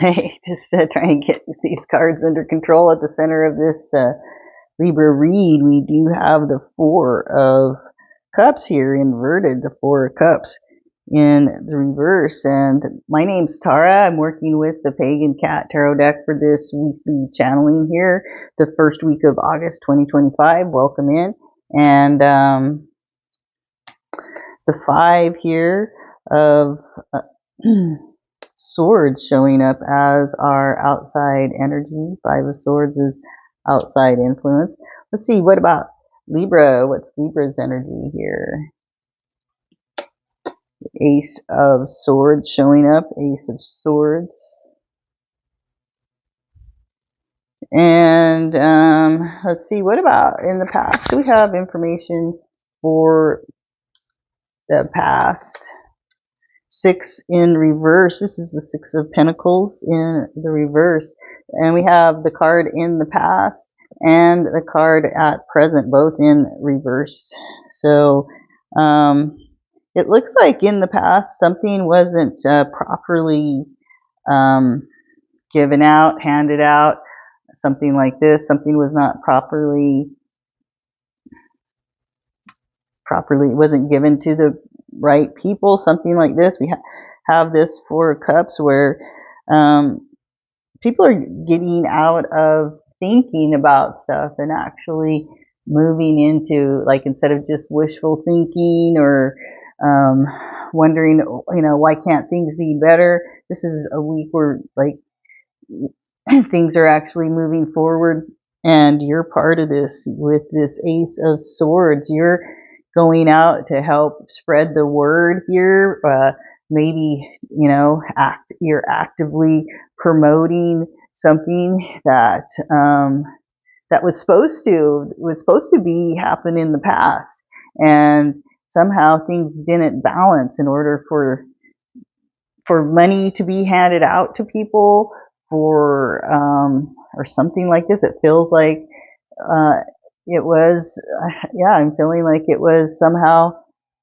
say, just trying to get these cards under control. At the center of this Libra read, we do have the Four of Cups here inverted, the Four of Cups in the reverse. And my name's Tara. I'm working with the Pagan Cat Tarot deck for this weekly channeling here, the first week of August 2025. Welcome in. And the Five here of Swords showing up as our outside energy. Five of Swords is outside influence. Let's see, what about Libra? What's Libra's energy here? Ace of Swords showing up. Ace of Swords. And let's see, what about in the past? Do we have information for the past? Six in reverse. This is the Six of Pentacles in the reverse. And we have the card in the past and the card at present, both in reverse. So it looks like in the past something wasn't properly given out, handed out, something like this. Something was not properly, it wasn't given to the right people, something like this. We have this Four of Cups where people are getting out of thinking about stuff and actually moving into, like, instead of just wishful thinking or wondering, why can't things be better? This is a week where, like, things are actually moving forward, and you're part of this with this Ace of Swords. You're going out to help spread the word here. Maybe, you're actively promoting something that that was supposed to be happen in the past, and somehow things didn't balance in order for money to be handed out to people, or something like this. It feels like it was, I'm feeling like it was somehow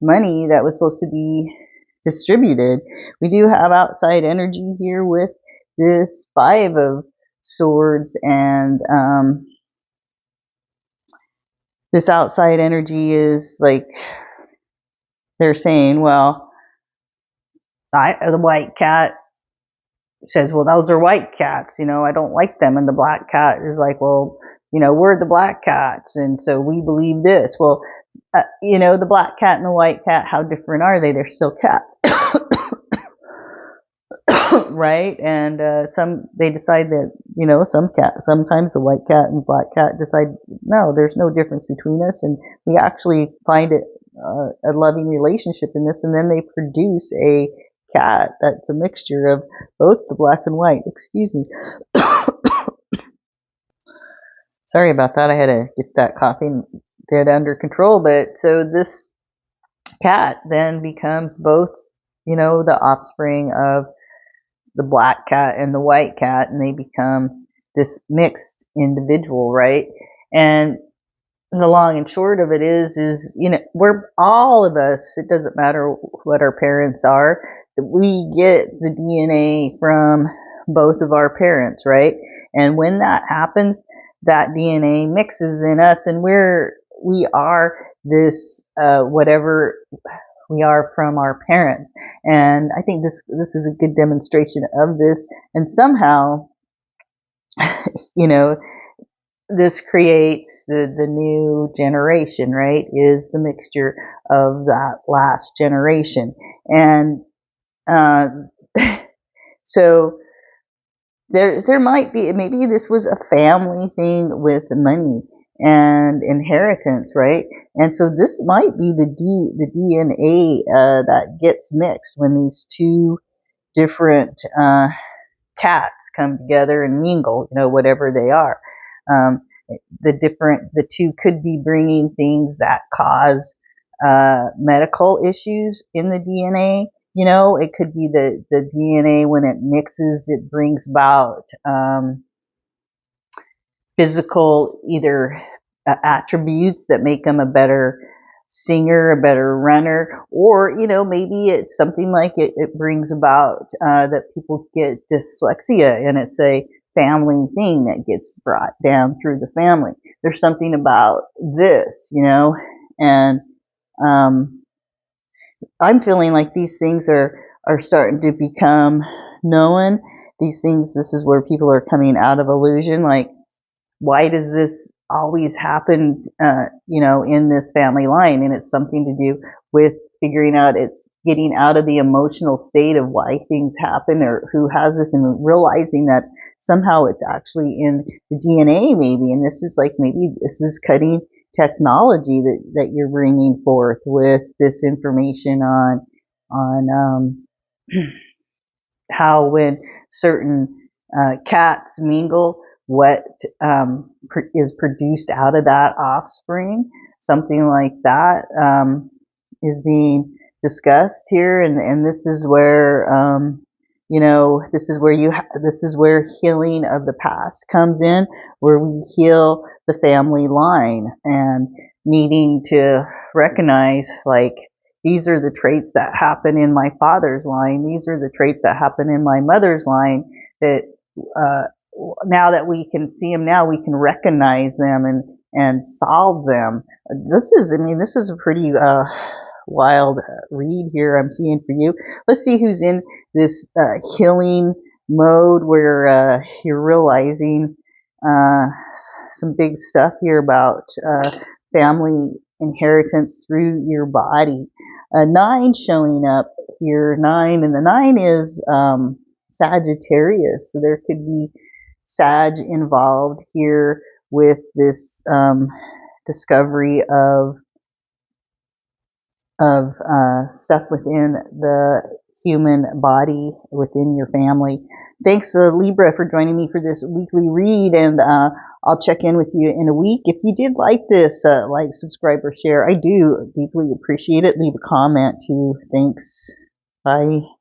money that was supposed to be distributed. We do have outside energy here with this Five of Swords, and this outside energy is like, they're saying, well, the white cat says, well, those are white cats, I don't like them. And the black cat is like, well, we're the black cats, and so we believe this. Well, the black cat and the white cat, how different are they? They're still cats. Right? And they decide that, sometimes the white cat and black cat decide, no, there's no difference between us, and we actually find it a loving relationship in this, and then they produce a cat that's a mixture of both the black and white. Excuse me. Sorry about that. I had to get that coughing fit under control. But so this cat then becomes both, the offspring of the black cat and the white cat, and they become this mixed individual, right? And the long and short of it is, we're all of us, it doesn't matter what our parents are, we get the DNA from both of our parents, right? And when that happens, that DNA mixes in us, and we are this whatever we are from our parents. And I think this is a good demonstration of this. And somehow, this creates the new generation, right? Is the mixture of that last generation. And so there might be, maybe this was a family thing with money and inheritance, right? And so this might be the DNA that gets mixed when these two different cats come together and mingle, whatever they are. The two could be bringing things that cause medical issues in the DNA. It could be the DNA, when it mixes, it brings about physical either attributes that make them a better singer, a better runner, or, maybe it's something like it brings about that people get dyslexia, and it's a family thing that gets brought down through the family. There's something about this, and I'm feeling like these things are starting to become known. These things, this is where people are coming out of illusion. Like, why does this always happen, in this family line? And it's something to do with figuring out, it's getting out of the emotional state of why things happen or who has this, and realizing that somehow it's actually in the DNA maybe. And this is like, maybe this is cutting technology that you're bringing forth with this information on how when certain cats mingle, what is produced out of that offspring, something like that is being discussed here, and this is where this is where healing of the past comes in, where we heal the family line and needing to recognize, like, these are the traits that happen in my father's line. These are the traits that happen in my mother's line, that now that we can see them, now we can recognize them and solve them. This is a pretty wild read here I'm seeing for you. Let's see who's in this healing mode where you're realizing some big stuff here about family inheritance through your body. 9 showing up here, 9, and the 9 is Sagittarius, so there could be Sag involved here with this discovery of stuff within the human body, within your family. Thanks, Libra, for joining me for this weekly read, and I'll check in with you in a week. If you did like this, like, subscribe, or share. I do deeply appreciate it. Leave a comment too. Thanks. Bye.